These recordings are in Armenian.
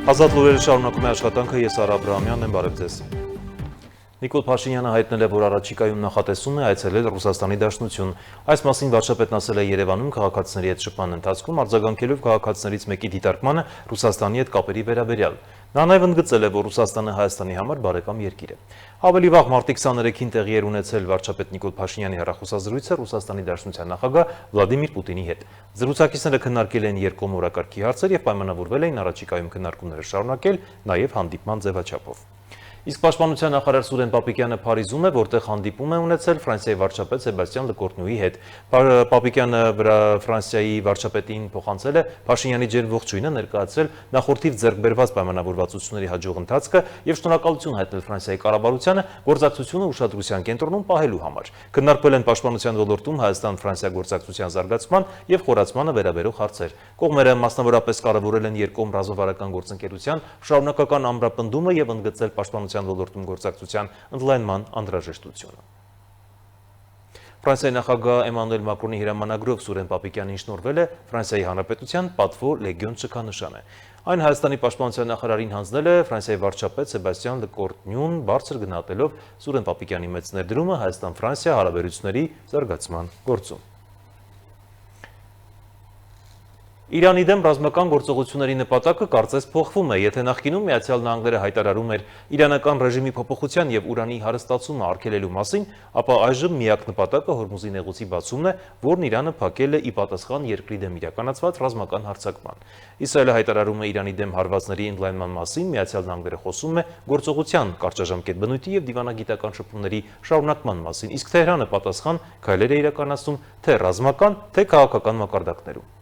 Ազատ լուրերը շարունակում է աշխատանքը, ես Արա Աբրահամյանն եմ, բարև ձեզ։ Նիկոլ Փաշինյանը հայտնել է, որ առաջիկայում նախատեսում է այցելել Ռուսաստանի Դաշնություն։ Այս մասին վարչապետն ասել է Երևանում քաղաքացիների հետ շփման ընթացքում, արձագանքելով քաղաքացիներից մեկի դիտարկմանը Ռուսաստանի հետ կապերի վերաբերյալ։ Նա նաև ընդգծել է, որ Ռուսաստանը Հայաստանի համար բարեկամ երկիր է։ Ավելի վաղ մարտի 23-ին տեղի էր ունեցել վարչապետ Նիկոլ Փաշինյանի հեռախոսազրույցը Ռուսաստանի Դաշնության նախագահ Վլադիմիր Պուտինի հետ։ Զրուցակիցները քննարկել են երկկողմ օրակարգի հարցեր եւ պայմանավորվել էին առաջիկայում քննարկումները շարունակել նաև հանդիպման ձևաչափով։ Իսկ Պաշտպանության նախարար Սուրեն Պապիկյանը Փարիզում է, որտեղ հանդիպում է ունեցել Ֆրանսիայի վարչապետ Սեբաստիան Լկորտնյուի հետ։ Պապիկյանը Ֆրանսիայի վարչապետին փոխանցել է Փաշինյանի ջերմ ողջույնը, ներկայացրել նախորդիվ ձեռք բերված պայմանավորվածությունների հաջող ընթացքը եւ շնորհակալություն հայտնել Ֆրանսիայի կառավարությանը գործակցությունը ուշադրության կենտրոնում պահելու համար։ Քննարկվել են պաշտպանության ոլորտում Հայաստան-Ֆրանսիա գործակցության զարգացման եւ խորացմանը վերաբերող հարցեր։ Կողմերը մասնավորապես կարևորել են երկկողմ ռազմավարական գործընկերության շարունակական ամրապնդումը եւ ընդգծել պաշտպանության ոլորտում գործակցության ընդլայնման անհրաժեշտությունը։ Ֆրանսիայի նախագահ Էմանուել Մակրոնի հրամանագրով Սուրեն Պապիկյանին շնորհվել է Ֆրանսիայի Հանրապետության պատվո լեգիոն շքանշանը։ Այն Հայաստանի պաշտպանության նախարարին հանձնել է Ֆրանսիայի վարչապետ Սեբաստիան Լկորտնյուն, բարձր գնահատելով Սուրեն Պապիկյանի մեծ ներդրումը Հայաստան-Ֆրանսիա հարաբերությունների զարգացման գործում։ Իրանի դեմ ռազմական գործողությունների նպատակը կարծես փոխվում է, եթե նախկինում Միացյալ Նահանգները հայտարարում էր իրանական ռեժիմի փոփոխության եւ ուրանի հարստացումը արգելելու մասին, ապա այժմ միակ նպատակը Հորմուզի նեղուցի բացումն է, որն Իրանը փակել է ի պատասխան երկրի դեմ իրականացված ռազմական հարձակման։ Իսրայելը հայտարարում է Իրանի դեմ հարվածների ընդլայնման մասին, Միացյալ Նահանգները խոսում է գործողության, կարճաժամկետ բնույթի եւ դիվանագիտական շփումների շարունակման մասին, իսկ Թեհրանը պատասխան քայլեր է իրականացում թե ռազմական, թե քաղաքական մակարդակներում։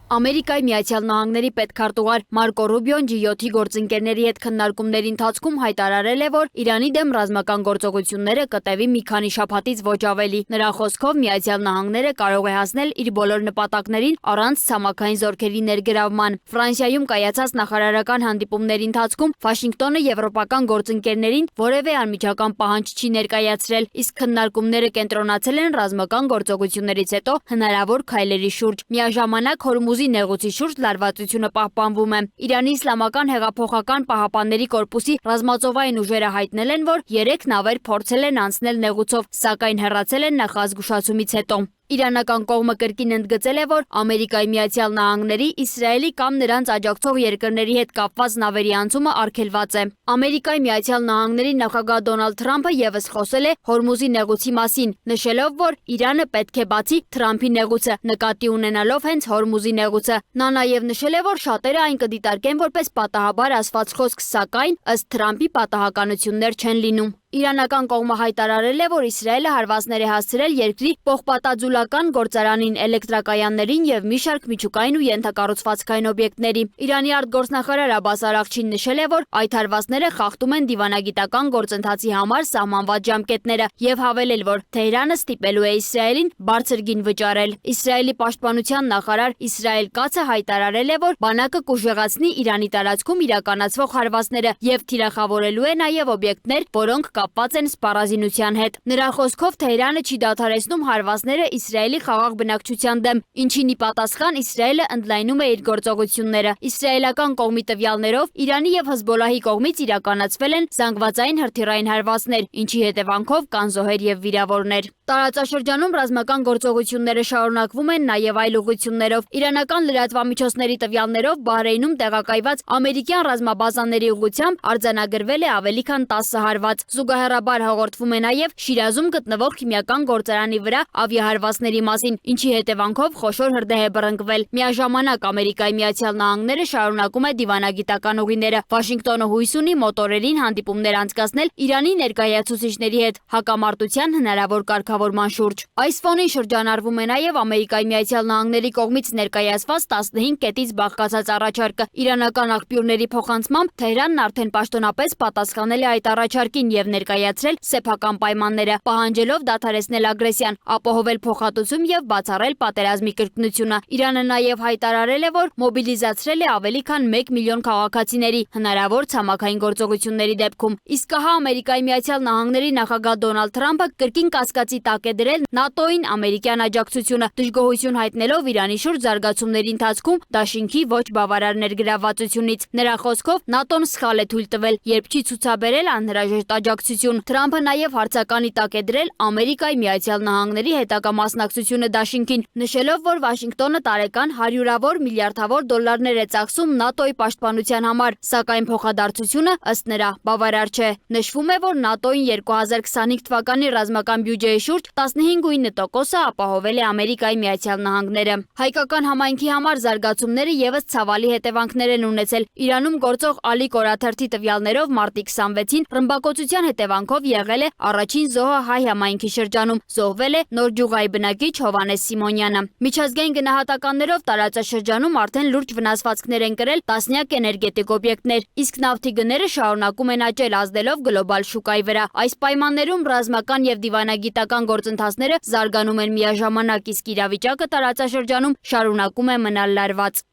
Ամերիկայի Միացյալ Նահանգների պետքարտուղար Մարկո Ռուբիոն G7-ի գործընկերների հետ քննարկումների ընթացքում հայտարարել է, որ Իրանի դեմ ռազմական գործողությունները կտևի մի քանի շաբաթից ոչ ավելի։ Նրա խոսքով Միացյալ Նահանգները կարող է հասնել իր բոլոր նպատակներին առանց ցամաքային զորքերի ներգրավման։ Ֆրանսիայում կայացած նախարարական հանդիպումների ընթացքում Վաշինգտոնը եվրոպական գործընկերներին որևէ անմիջական պահանջ չի ներկայացրել, իսկ քննարկումները կենտրոնացել են ռազմական գործողություններից հետո հնարավոր քայլերի շուրջ։ Միաժամանակ Հորմուզի նեղուցի շուրջ լարվածությունը պահպանվում է։ Իրանի իսլամական հեղափոխական պահապանների կորպուսի ռազմածովային ուժերը հայտնել են, որ 3 նավեր փորձել են անցնել նեղուցով, սակայն հեռացել են նախազգուշացումից հետո։ Իրանական կողմը կրկին ընդգծել է, որ Ամերիկայի Միացյալ Նահանգների, Իսրայելի կամ նրանց աջակցող երկրների հետ կապված նավերի անցումը արգելված է։ Ամերիկայի Միացյալ Նահանգների նախագահ Դոնալդ Թրամփը ևս խոսել է Հորմուզի նեղուցի մասին, նշելով, որ Իրանը պետք է բացի Թրամփի նեղուցը, նկատի ունենալով հենց Հորմուզի նեղուցը։ Նա նաև նշել է, որ շատերը այն կդիտարկեն որպես պատահաբար ասված խոսք, սակայն ըստ Թրամփի պատահականություններ չեն լինում։ Իրանական կողմը հայտարարել է, որ Իսրայելը հարվածներ է հասցրել երկրի փոխպատաձուլական գործարանին, էլեկտրակայաններին եւ մի շարք միջուկային ու ենթակառուցվածքային օբյեկտների։ Իրանի արտգործնախարար Աբբաս Արաղչին նշել է, որ այդ հարվածները խախտում են դիվանագիտական գործընթացի համար սահմանված ժամկետները եւ հավելել, որ Թեհրանը ստիպելու է Իսրայելին բարձր գին վճարել։ Իսրայելի պաշտպանության նախարար Իսրայել Կացը հայտարարել է, որ բանակը կուժեղացնի Իրանի տարածքում իրականացվող հարվածները եւ թիրախավորելու է նաեւ օբյեկտներ, որոնք կապված են սպառազինության հետ։ Նրա խոսքով Թեհրանը չի դադարեցնում հարվածները Իսրայելի խաղաղ բնակչության դեմ, ինչին ի պատասխան Իսրայելը ընդլայնում է իր գործողությունները։ Իսրայելական կողմի տվյալներով Իրանի եւ Հզբոլահի կողմից իրականացվել են զանգվածային հրթիռային հարվածներ, ինչի հետևանքով կան զոհեր եւ վիրավորներ։ Տարածաշրջանում ռազմական գործողությունները շարունակվում են նաև այլ ուղղություններով։ Իրանական լրատվամիջոցների տվյալներով Բահրեյնում տեղակայված ամերիկյան ռազմաբազաների ուղղությամբ արձանագրվել է ավելի քան 10 հարված։ Զուգահեռաբար հաղորդվում է նաև Շիրազում գտնվող քիմիական գործարանի վրա ավիահարվածների մասին, ինչի հետևանքով խոշոր հրդեհ է բռնկվել։ Միաժամանակ Ամերիկայի Միացյալ Նահանգները շարունակում է դիվանագիտական ուղիները։ Վաշինգտոնը հույս ունի մոտորերին հանդիպումներ անցկացնել Իրանի ներկայացուցիչների հետ հակամարտության հնարավոր կարգավորման շուրջ։ Այս ֆոնին շրջանառվում է նաև Ամերիկայի Միացյալ Նահանգների կողմից ներկայացված 15 կետից բաղկացած առաջարկը։ Իրանական աղբյուրների փոխանցմամբ Թեհրանն արդեն պաշտոնապես պատասխանել է այդ առաջարկին եւ ներկայացրել սեփական պայմանները, պահանջելով դադարեցնել ագրեսիան, ապահովել փոխհատուցում եւ բացառել պատերազմի կրկնությունը։ Իրանը նաեւ հայտարարել է, որ մոբիլիզացրել է ավելի քան 1 միլիոն քաղաքացիների հնարավոր ցամաքային գործողությունների դեպքում։ Իսկ հա Ամերիկայի Միացյալ Նահանգների նախագահ Դոնալդ Թրամփը կրկին կասկածի տակ է դրել ՆԱՏՕ-ին ամերիկյան աջակցությունը, դժգոհություն հայտնելով Իրանի շուրջ զարգացումների ընթացքում դաշինքի ոչ բավարար ներգրավվածությունից։ Նրա խոսքով ՆԱՏՕ-ն սխալ է թույլ տվել, երբ չի ցուցաբերել անհրաժեշտ աջակցություն։ Թրամփը նաև հարցականի տակ է դրել Ամերիկայի Միացյալ Նահանգների հետագա մասնակցությունը դաշինքին, նշելով, որ Վաշինգտոնը տարեկան հարյուրավոր միլիարդավոր դոլարներ է ծախսում ՆԱՏՕ-ի պաշտպանության համար, սակայն փոխադարձությունը ըստ նրա բավարար չէ։ Նշվում է, որ ՆԱՏՕ-ին 2025 թվականի ռազմական բյուջեի շուրջ 15.9%-ը ապահովել է Ամերիկայի Միացյալ Նահանգները։ Հայկական համայնքի համար զարգացումները եւս ցավալի հետևանքներ են ունեցել։ Իրանում գործող Ալիկ օրաթերթի տվյալներով մարտի 26-ին ռմբակոծության հետևանքով եղել է առաջին զոհը հայ համայնքի շրջանում։ Զոհվել է Նորջուղայի բնակիչ Հովանես Սիմոնյանը։ Միջազգային գնահատականներով տարածաշրջանում արդեն լուրջ վնասվածքներ են կրել տասնյակ էներգետիկ օբյեկտներ, իսկ նավթի գները շարունակում են աճել, ազդելով գլոբալ շուկայի վրա։ Այս պայմաններում ռազմական եւ դիվանագիտական գործընթացները զարգանում են միաժամանակ, իսկ իրավիճակը տարածաշրջանում շարունակում է մնալ լարված։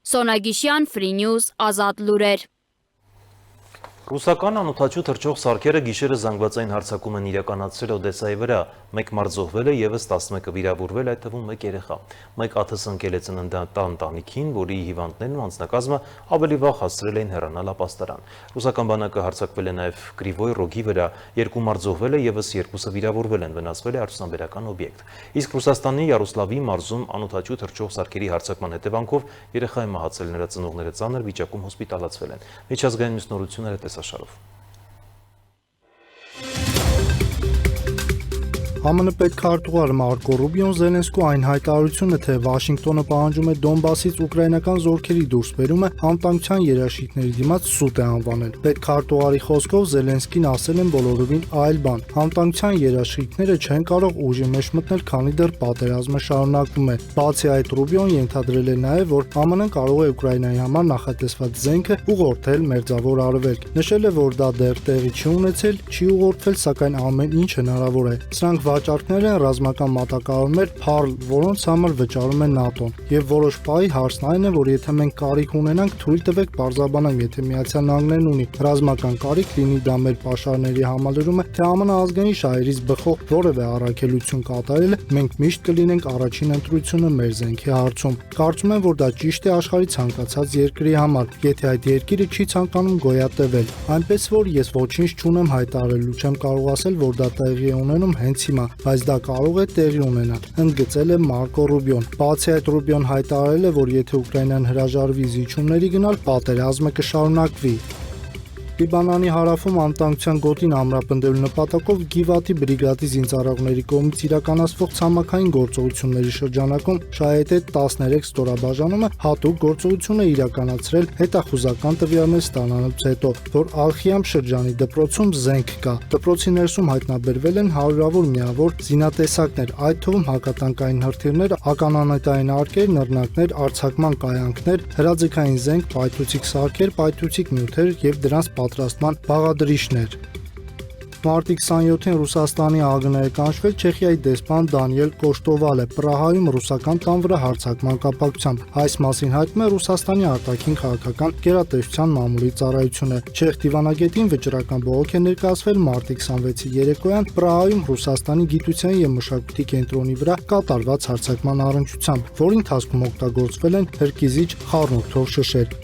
Սոնա Գիշյան, Free News, Ազատ լուրեր։ Ռուսական անօդաչու թռչող սարքերը գիշերը զանգվածային հարձակում են իրականացրել Օդեսայի վրա, 1 մարդ զոհվել է եւս 11-ը վիրավորվել, այդ թվում 1 երեխա։ 1 աթս ընկել է ծննդատան ընտանիքին, որի հիվանդներն ու անձնակազմը ավելի վաղ հասցրել էին հեռանալ ապաստարան։ Ռուսական բանակը հարձակվել է նաեւ Կրիվոյ Ռոգի վրա, 2 մարդ զոհվել է եւս 2-ը վիրավորվել են, վնասվել է արդյունաբերական օբյեկտ։ Իսկ Ռուսաստանի Յարոսլավի մարզում անօդաչու թռչող սարքերի հարձակման հետևանքով երեխա է մահացել, նրա ծնողները ծանր վիճակում հոսպիտալացվել են։ Միջազգային նորությունները Սաշարով։ ԱՄՆ պետքարտուղար Մարկո Ռուբիոն Զելենսկու այն հայտարարությունը, թե Վաշինգտոնը պահանջում է Դոնբասից ուկրաինական զորքերի դուրսբերումը, անվտանգության երաշխիքների դիմաց սուտ է անվանել։ Պետքարտուղարի խոսքով Զելենսկին ասել են բոլորովին այլ բան։ Անվտանգության երաշխիքները չեն կարող ուժի մեջ մտնել, քանի դեռ պատերազմը շարունակվում է։ Բացի այդ, Ռուբիոն ենթադրել է նաև, որ ԱՄՆ-ն կարող է Ուկրաինայի համար նախատեսված զենքը ուղղորդել Մերձավոր Արևելք։ Նշել է, որ դա դեռ տեղի չի ունեցել, չի ուղղորդվել, սակայն ամեն ինչ հնարավոր է։ Սրանք վաճառքներ են ռազմական մատակարարումներ, փառլ, որոնց համար վճարում է ՆԱՏՕ-ն։ Եվ որոշ պահի հարցն այն է, որ եթե մենք կարիք ունենանք, թույլ տվեք պարզաբանեմ, եթե Միացյալ Նահանգներն ունի ռազմական կարիք, լինի դա մեր պաշարների համալրումը, թե ԱՄՆ ազգային շահերից բխող որևէ առաքելություն կատարելը, մենք միշտ կլինենք առաջին ընտրությունը մեր զենքի հարցում։ Կարծում եմ, որ դա ճիշտ է աշխարհի ցանկացած երկրի համար, եթե այդ երկիրը չի ցանկանում գոյատևել։ Այնպես որ ես ոչինչ չունեմ հայտարարելու, չեմ կարող ասել, որ դա տեղի է ունենում հենց հիմա, բայց դա կարող է տեղի ունենալ, ընդգծել է Մարկո Ռուբիոն։ Բացի այդ, Ռուբիոն հայտարարել է, որ եթե Ուկրաինան հրաժարվի զիջումների գնալ, պատերազմը կշարունակվի։ Լիբանանի հարավում անվտանգության գոտին ամրապնդելու նպատակով Գիվաթի բրիգադի զինծառայողների կողմից իրականացվող ցամաքային գործողությունների շրջանակում շահետ 13 ստորաբաժանումը հատուկ գործողություն է իրականացրել հետախուզական տվյալներ ստանալուց հետո, որ Ալխիամ շրջանի դպրոցում զենք կա։ Դպրոցի ներսում հայտնաբերվել են հարյուրավոր միավոր զինատեսակներ, այդ թվում հակատանկային հրթիռներ, ականանետային արկեր, նռնակներ, արձակման կայանքներ, հրաձգային զենք, պայթուցիկ սարքեր, պայթուցիկ նյութեր եւ դրանց պատրաստման բաղադրիչներ։ Մարտի 27-ին Ռուսաստանի ԱԳՆ-ը կանչվել Չեխիայի դեսպան Դանիել Կոշտովալը Պրահայում ռուսական տան վրա հարձակման կապակցությամբ։ Այս մասին հայտնում է Ռուսաստանի արտաքին քաղաքական գերատեսչության մամուլի ծառայությունը։ Չեխ դիվանագետին վճռական բողոք է ներկայացվել մարտի 26-ի երեկոյան Պրահայում Ռուսաստանի գիտության եւ մշակույթի կենտրոնի վրա կատարված հարձակման առնչությամբ, որի ընթացքում օգտագործվել են հրկիզիչ խառնուրդող շշեր։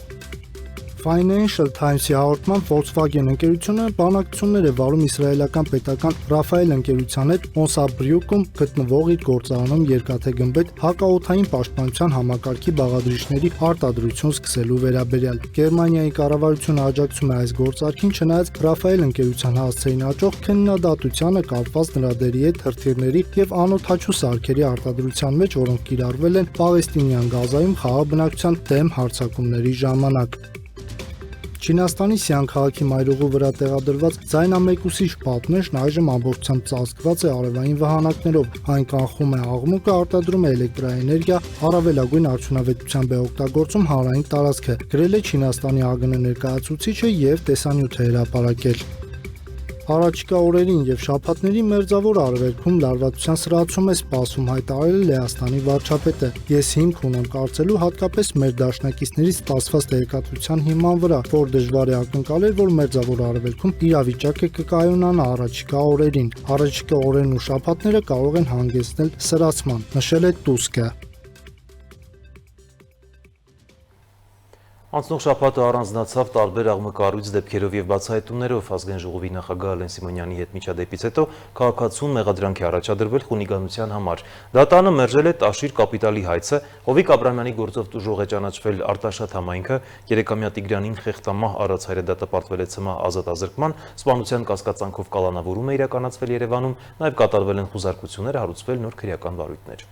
Financial Times-ի հաղորդմամբ Volkswagen ընկերությունը բանակցություններ է վարում իսրայելական պետական Ռաֆայել ընկերության հետ Մոսաբրյուկում գտնվող իր գործարանում երկաթե գմբեթ հակաօդային պաշտպանության համակարգի բաղադրիչների արտադրություն սկսելու վերաբերյալ։ Գերմանիայի կառավարությունը աջակցում է այս գործարքին, չնայած Ռաֆայել ընկերության հասցեին աճող քննադատությանը կապված նրա դերի հետ հրթիռների եւ անօդաչու սարքերի արտադրության մեջ, որոնք կիրառվել են Պաղեստինյան Գազայում խաղաղ բնակչության դեմ հարձակումների ժամանակ։ Չինաստանի Սիան քաղաքի մայրուղու վրա տեղադրված ձայնամեկուսիչ պատնեշն այժմ ամբողջությամբ ծածկված է արևային վահանակներով, այն կանխում է աղմուկը, արտադրում է էլեկտրաէներգիա, առավելագույն արդյունավետությամբ է օգտագործում հանրային տարածքը, գրել է Չինաստանի ԱԳՆ ներկայացուցիչը եւ տեսանյութ է հրապարակել։ Առաջիկա օրերին եւ շաբաթներին Մերձավոր Արևելքում լարվածության սրացում է սպասում, հայտարարել Լեհաստանի վարչապետը։ Ես հիմք ունեմ կարծելու հատկապես մեր դաշնակիցներից ստացված տեղեկատվության հիման վրա, որ դժվար է ակնկալել, որ Մերձավոր Արևելքում իրավիճակը կկայունանա առաջիկա օրերին։ Առաջիկա օրերն ու շաբաթները կարող են հանգեցնել սրացման, նշել է Տուսկը։ Անցնող շաբաթը առանձնացավ տարբեր աղմկառույց դեպքերով եւ բացահայտումներով Ազգային ժողովի նախագահ Ալեն Սիմոնյանի հետ միջադեպից հետո քաղաքացուն մեղադրանք է առաջադրվել խունիգանության համար։ Դատանը մերժել է Տաշիր կապիտալի հայցը, Հովիկ Աբրահամյանի գործով տուժող է ճանաչվել Արտաշատ համայնքը, 3-ամյա Տիգրանին խեղտամահ Արաց հայրը դատապարտվել է ՑՄ ազատ ազրկման, սպանության կասկածանքով կալանավորում է իրականացվել Երևանում, նաեւ կատարվել են խուզարկություններ, հարուցվել նոր քրեական վարույթներ։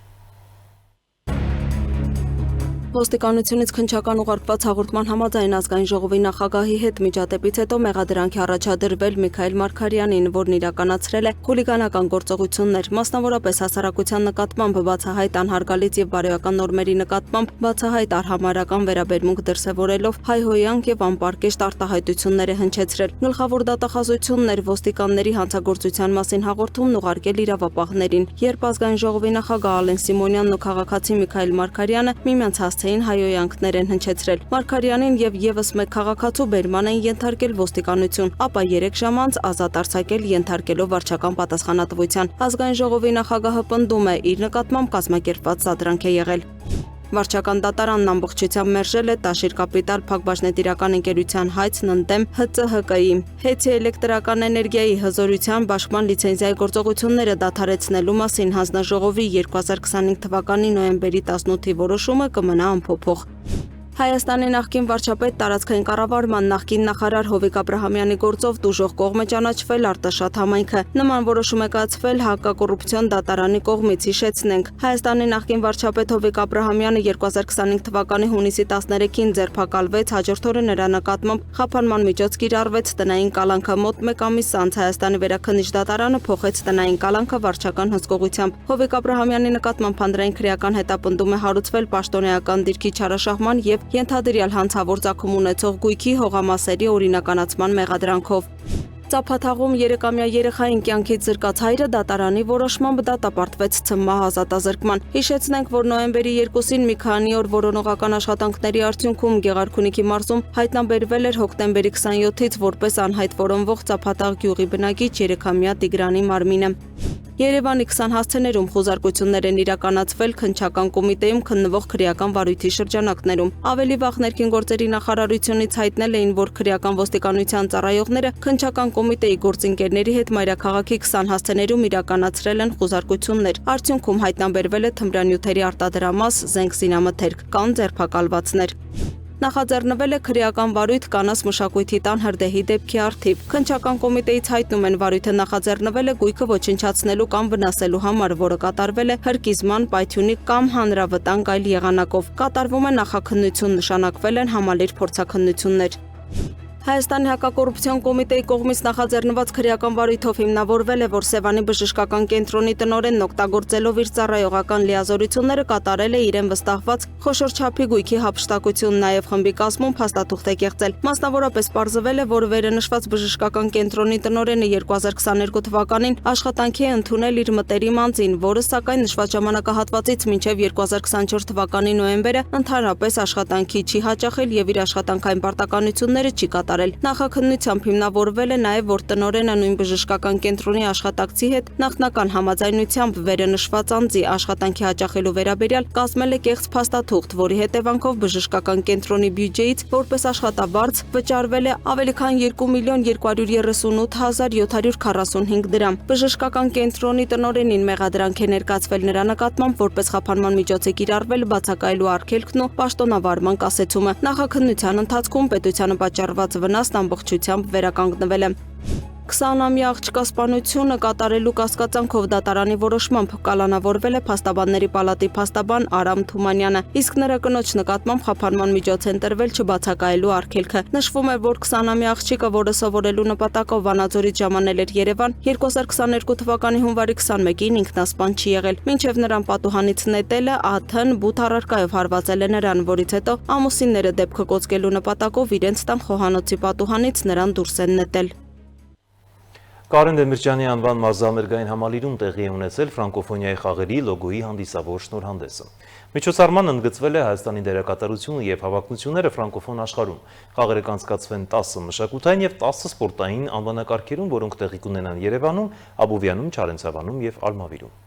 Ոստիկանությունից քննչական ուղարկված հաղորդման համաձայն Ազգային ժողովի նախագահի հետ միջադեպից հետո մեղադրանք է առաջադրվել Միքայել Մարգարյանին, որն իրականացրել է խուլիգանական գործողություններ, մասնավորապես հասարակության նկատմամբ բացահայտ անհարգալից եւ բարոյական նորմերի նկատմամբ բացահայտ արհամարհական վերաբերմունք դրսևորելով հայհոյանք եւ անպարկեշտ արտահայտություններ է հնչեցրել։ Գլխավոր դատախազությունն էր ոստիկանների հանցագործության մասին հաղորդումն ուղարկել իրավապահներին, երբ Ազգային ժողովի նախագահ Ալեն Սիմոնյանն ու քաղաքացի Միքայել Մարգարյանը միմյանց հայոյանքներ են հնչեցրել։ Մարգարյանին եւ եւս մեկ քաղաքացու բերման են ենթարկել ոստիկանություն, ապա 3 ժամ անց ազատ արձակել ենթարկելով վարչական պատասխանատվության։ Ազգային ժողովի նախագահը պնդում է, իր նկատմամբ կազմակերպված սադրանք է եղել։ Վարչական դատարանն ամբողջությամբ մերժել է Տաշիր կապիտալ փակbaşնետիրական ընկերության հայցն ընդդեմ ՀՑՀԿ-ի։ Հեցի էլեկտրական էներգիայի հզորության բաշխման լիցենզիայի գործողությունները դադարեցնելու մասին հանձնաժողովի 2025 թվականի նոյեմբերի 18-ի որոշումը կմնա անփոփոխ։ Հայաստանի նախկին վարչապետ տարածքային կառավարման նախկին նախարար Հովիկ Աբրահամյանի գործով տուժող կողմ է ճանաչվել Արտաշատ համայնքը։ Նման որոշում է կայացվել հակակոռուպցիոն դատարանի կողմից, հիշեցնենք։ Հայաստանի նախկին վարչապետ Հովիկ Աբրահամյանը 2025 թվականի հունիսի 13-ին ձերբակալվեց, հաջորդ օրը նրա նկատմամբ խափանման միջոց կիրառվեց տնային կալանքը։ Մոտ 1 ամիս անց Հայաստանի վերաքննիչ դատարանը փոխեց տնային կալանքը վարչական հսկողությամբ։ Հովիկ Աբրահամյանի նկատմամբ հանրային քրեական հետապնդում է հարուցվել պաշտոնեական դիրքի չարաշահման եւ ենթադրյալ հանցավոր ծագում ունեցող գույքի հողամասերի օրինականացման մեղադրանքով։ Ծափաթաղում 3-ամյա երեխային կյանքից զրկած հայրը դատարանի որոշմամբ դատապարտվեց ՑՄ ազատ ազրկման։ Հիշեցնենք, որ նոյեմբերի 2-ին մի քանի օր որոնողական աշխատանքների արդյունքում Գեղարքունիքի մարզում հայտնաբերվել էր հոկտեմբերի 27-ից որպես անհայտ որոնվող Ծափաթաղ գյուղի բնակիչ 3-ամյա Տիգրանի մարմինը։ Երևանի 20 հասցեներում խուզարկություններ են իրականացվել քննչական կոմիտեում քննվող քրեական վարույթի շրջանակներում։ Ավելի վաղ ներքին գործերի նախարարությունից հայտնել էին, որ քրեական ոստիկանության ծառայողները քննչական կոմիտեի գործընկերների հետ մայրաքաղաքի 20 հասցեներում իրականացրել են խուզարկություններ։ Արդյունքում հայտնաբերվել է թմրանյութերի արտադրամաս, զենք զինամթերք, կան ձերբակալվածներ։ Նախաձեռնվել է քրեական վարույթ կանանց մշակույթի տան հրդեհի դեպքի առթիվ։ Քննչական կոմիտեից հայտնում են, վարույթը նախաձեռնվել է գույքը ոչնչացնելու կամ վնասելու համար, որը կատարվել է հրկիզման, պայթյունի կամ հանրավտանգ այլ եղանակով։ Կատարվում է նախաքննություն, նշանակվել են համալիր փորձաքննություններ։ Հայաստանի հակակոռուպցիոն կոմիտեի կողմից նախաձեռնված քրեական վարույթով հիմնավորվել է, որ Սևանի բժշկական կենտրոնի տնօրենն օգտագործելով իր ծառայողական լիազորությունները կատարել է իրեն վստահված խոշոր չափի գույքի հափշտակություն, նաև խմբի կազմում փաստաթուղթ է կեղծել։ Մասնավորապես պարզվել է, որ վերընշված բժշկական կենտրոնի տնօրենը 2022 թվականին աշխատանքի է ընդունել իր մտերիմ անձին, որը սակայն նշված ժամանակահատվածից մինչև 2024 թվականի նոյեմբերը ընդհանրապես աշխատանքի չի հաճախել եւ իր աշխատանքային պարտականությունները չի կատարել։ Նախաքննությամբ հիմնավորվել է նաև, որ տնօրենը նույն բժշկական կենտրոնի աշխատակցի հետ նախնական համաձայնությամբ վերընշված անձի աշխատանքի հաճախելու վերաբերյալ կազմել է կեղծ փաստաթուղթ, որի հետևանքով բժշկական կենտրոնի բյուջեից որպես աշխատավարձ վճարվել է ավելի քան 2,238,745 դրամ։ Բժշկական կենտրոնի տնօրենին մեղադրանք է ներկայացվել նրա նկատմամբ որպես խափանման միջոց է կիրառվել բացակայելու արգելքն ու պաշտոնավարման կասեցումը։ Նախաքննության ընթացքում պետությանը պատճառված վնասն ամբողջությամբ վերականգնվել է։ 20-ամյա աղջկա սպանությունը կատարելու կասկածանքով դատարանի որոշմամբ կալանավորվել է Փաստաբանների պալատի փաստաբան Արամ Թումանյանը, իսկ նրա կնոջ նկատմամբ խափանման միջոց է ընտրվել չբացակայելու արգելքը։ Նշվում է, որ 20-ամյա աղջիկը, որը սովորելու նպատակով Վանաձորից ժամանել էր Երևան, 2022 թվականի հունվարի 21-ին ինքնասպան չի եղել։ Մինչև նրան պատուհանից նետելը ԱԹ-ն բութ առարկայով հարվածել է նրան, որից հետո ամուսինները դեպքը կոծկելու նպատակով իրենց տան խոհանոցի պատուհանից նրան դուրս են նետել։ Կարեն Դեմիրճյանի անվան մարզամերգային համալիրում տեղի է ունեցել ֆրանկոֆոնիայի խաղերի լոգոյի հանդիսավոր շնորհանդեսը։ Միջոցառման ընդգծվել է Հայաստանի դերակատարությունը եւ հավակնությունները ֆրանկոֆոն աշխարհում։ Խաղերը կանցկացվեն 10 մշակութային եւ 10 սպորտային անվանակարգերում, որոնք տեղի կունենան Երևանում, Աբովյանում, Չարենցավանում եւ Ալմավիրում։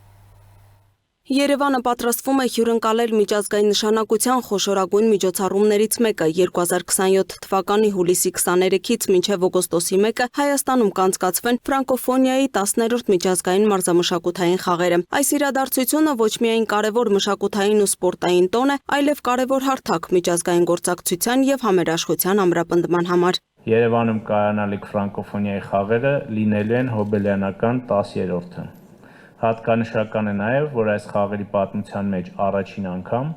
Երևանը պատրաստվում է հյուրընկալել միջազգային նշանակության խոշորագույն միջոցառումներից մեկը 2027 թվականի հուլիսի 23-ից մինչև օգոստոսի 1-ը Հայաստանում կանցկացվեն ֆրանկոֆոնիայի 10-րդ միջազգային մարզամշակութային խաղերը։ Այս իրադարձությունը ոչ միայն կարևոր մշակութային ու սպորտային տոն է, այլև կարևոր հարթակ միջազգային գործակցության եւ համերաշխության ամրապնդման համար։ Երևանում կայանալիք ֆրանկոֆոնիայի խաղերը լինելու են հոբելյանական 10-րդը։ Հատկանշական է նաև, որ այս խաղերի պատմության մեջ առաջին անգամ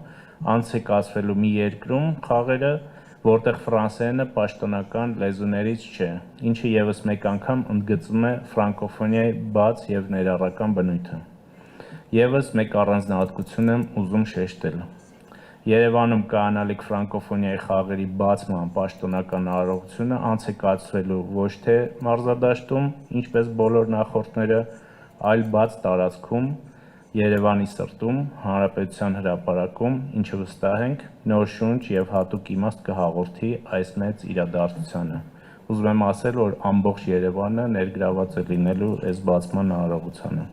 անց է կացվելու մի երկրում խաղերը, որտեղ ֆրանսերենը պաշտոնական լեզուներից չէ, ինչը ևս մեկ անգամ ընդգծում է ֆրանկոֆոնիայի բաց եւ ներառական բնույթը։ ԵՒս մեկ առանձնահատկություն եմ ուզում շեշտել։ Երևանում կայանալիք ֆրանկոֆոնիայի խաղերի բացման պաշտոնական արարողությունը անց է կացվելու ոչ թե մարզադաշտում, ինչպես բոլոր նախորդները, այլ բաց տարածքում, Երևանի սրտում, Հանրապետության հրապարակում, ինչը վստահ ենք, նոր շունչ եւ հատուկ իմաստ կհաղորդի այս մեծ իրադարձությանը։ Ուզում եմ ասել, որ ամբողջ Երևանը ներգրաված է լինելու այս բացման արարողությանը։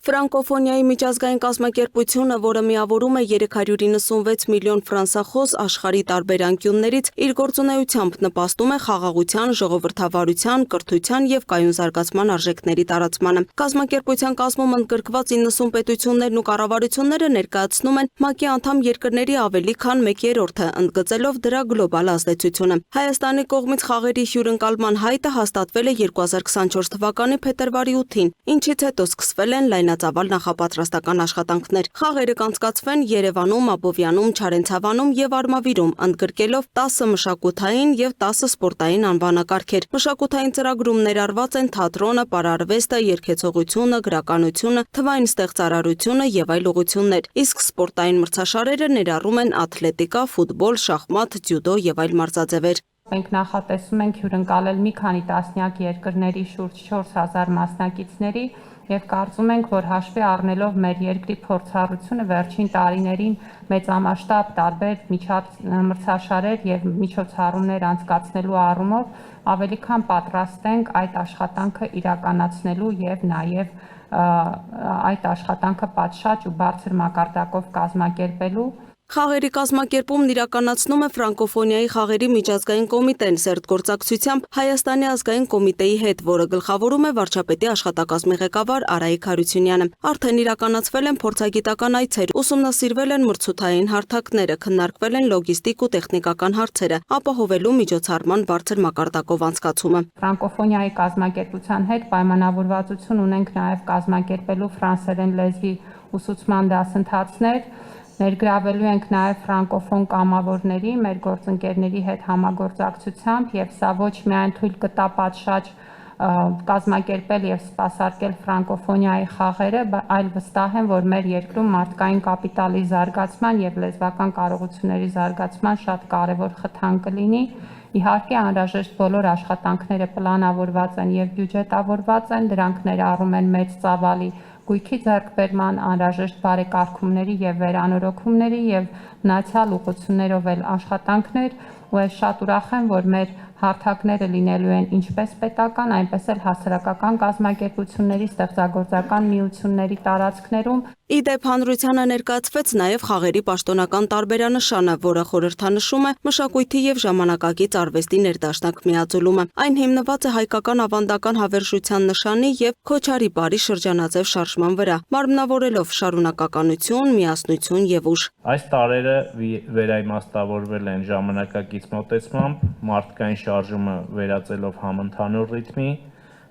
Ֆրանկոֆոնիայի միջազգային կազմակերպությունը, որը միավորում է 396 միլիոն ֆրանսախոս աշխարհի տարբեր անկյուններից, իր գործունեությամբ նպաստում է խաղաղության, ժողովրդավարության, կրթության եւ կայուն զարգացման արժեքների տարածմանը։ Կազմակերպության կազմում ընդգրկված 90 պետություններն ու կառավարությունները ներկայացնում են ՄԱԿ-ի անդամ երկրների ավելի քան 1/3-ը, ընդգծելով դրա գլոբալ ազդեցությունը։ Հայաստանի կողմից խաղերի հյուրընկալման հայտը հաստատվել է 2024 թվականի փետրվարի 8-ին, ինչից հետո սկսվել են լայնածավալ նախապատրաստական աշխատանքներ։ Խաղերը կանցկացվեն Երևանում, Աբովյանում, Չարենցավանում եւ Արմավիրում, ընդգրկելով 10 մշակութային եւ 10 սպորտային անվանակարգեր։ Մշակութային ծրագրում ներառված են թատրոնը, պարարվեստը, երգեցողությունը, գրականությունը, թվային ստեղծարարությունը եւ այլ ուղղություններ։ Իսկ սպորտային մրցաշարերը ներառում են աթլետիկա, ֆուտբոլ, շախմատ, ձյուդո եւ այլ մարզաձևեր։ Մենք նախատեսում ենք հյուրընկալել մի քանի տասնյակ երկրների շուրջ 4000 մասնակիցների եւ կարծում ենք, որ հաշվի առնելով մեր երկրի փորձառությունը վերջին տարիներին մեծամասշտաբ տարբեր մրցաշարեր եւ միջոցառումներ անցկացնելու առումով ավելի քան պատրաստ ենք այդ աշխատանքը իրականացնելու եւ նաեւ այդ աշխատանքը պատշաճ ու բարձր մակարդակով կազմակերպելու։ Խաղերի կազմակերպումն իրականացնում է ֆրանկոֆոնիայի խաղերի միջազգային կոմիտեն սերտգործակցությամբ Հայաստանի ազգային կոմիտեի հետ, որը գլխավորում է վարչապետի աշխատակազմի ղեկավար Արայիկ Հարությունյանը։ Արդեն իրականացվել են փորձագիտական այցեր, ուսումնասիրվել են մրցութային հարթակները, քննարկվել են լոգիստիկ ու տեխնիկական հարցերը, ապահովելու միջոցառման բարձր մակարդակով անցկացումը։ Ֆրանկոֆոնիայի կազմակերպության հետ պայմանավորվածություն ունենք նաև կազմակերպելու ֆրանսերեն լեզվի ուսուցման դասընթացներ։ Ներգրավելու ենք նաև ֆրանկոֆոն կամավորների, մեր գործընկերների հետ համագործակցությամբ եւ սա ոչ միայն թույլ կտա պատշաճ կազմակերպել եւ սպասարկել ֆրանկոֆոնիայի խաղերը, այլ վստահ եմ, որ մեր երկրում մարդկային կապիտալի զարգացման եւ լեզվական կարողությունների զարգացման շատ կարեւոր խթան կլինի։ Իհարկե անհրաժեշտ բոլոր աշխատանքները պլանավորված են եւ բյուջետավորված են, դրանք ներառում են մեծ ծավալի գույքի ձեռքբերման, անհրաժեշտ բարեկարգումների եւ վերանորոգումների եւ մնացյալ ուղղություններով էլ աշխատանքներ, ու ես շատ ուրախ եմ, որ մեր հարթակները լինելու են ինչպես պետական, այնպես էլ հասարակական կազմակերպությունների, ստեղծագործական միությունների տարածքներում։ Իդեպ հանրությանը ներկայացվեց նաև խաղերի պաշտոնական տարբերանշանը, որը խորհրդանշում է մշակույթի եւ ժամանակակից արվեստի ներդաշնակ միաձուլումը։ Այն հիմնված է հայկական ավանդական հավերժության նշանի եւ Քոչարի բարի շրջանաձև շարժման վրա, մարմնավորելով շարունակականություն, միասնություն եւ ուժ։ Այս տարրերը վերաիմաստավորվել են ժամանակակից մոտեցմամբ, մարդկային շարժումը վերածելով համընդհանուր ռիթմի,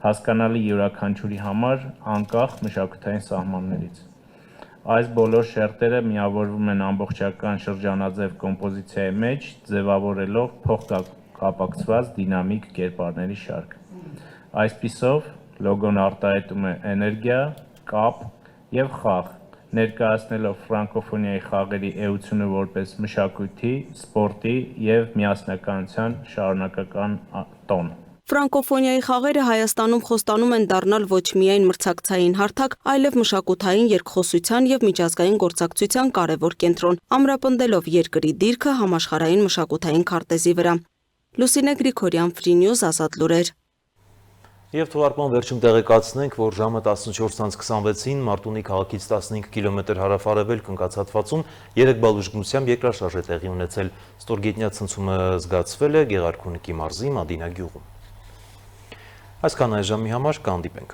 հասկանալի յուրաքանչյուրի համար անկախ մշակութային սահմաններից։ Այս բոլոր շերտերը միավորվում են ամբողջական շրջանաձև կոմպոզիցիայի մեջ, ձևավորելով փոխկապակցված դինամիկ կերպարների շարք։ Այսպիսով, լոգոն արտահայտում է էներգիա, կապ եւ խաղ, ներկայացնելով ֆրանկոֆոնիայի խաղերի էությունը որպես մշակույթի, սպորտի եւ միասնականության շարունակական տոն։ Ֆրանկոֆոնիայի խաղերը Հայաստանում խոստանում են դառնալ ոչ միայն մրցակցային հարթակ, այլև մշակութային երկխոսության եւ միջազգային գործակցության կարևոր կենտրոն, ամրապնդելով երկրի դիրքը համաշխարհային մշակութային քարտեզի վրա։ Լուսինե Գրիգորյան, Free News, Ազատ լուրեր։ Եվ թողարկման վերջում տեղեկացնենք, որ ժամը 14:26-ին Մարտունի քաղաքից 15 կիլոմետր հարավ-արևելք ընկած հատվածում 3 բալ ուժգնությամբ երկրաշարժ է տեղի ունեցել։ Ստորգետնյա ցնցումը զգացվել է Գեղարքունիքի մարզի Մադինա գյուղում։ Այսքան այս ժամի համար կհանդիպենք։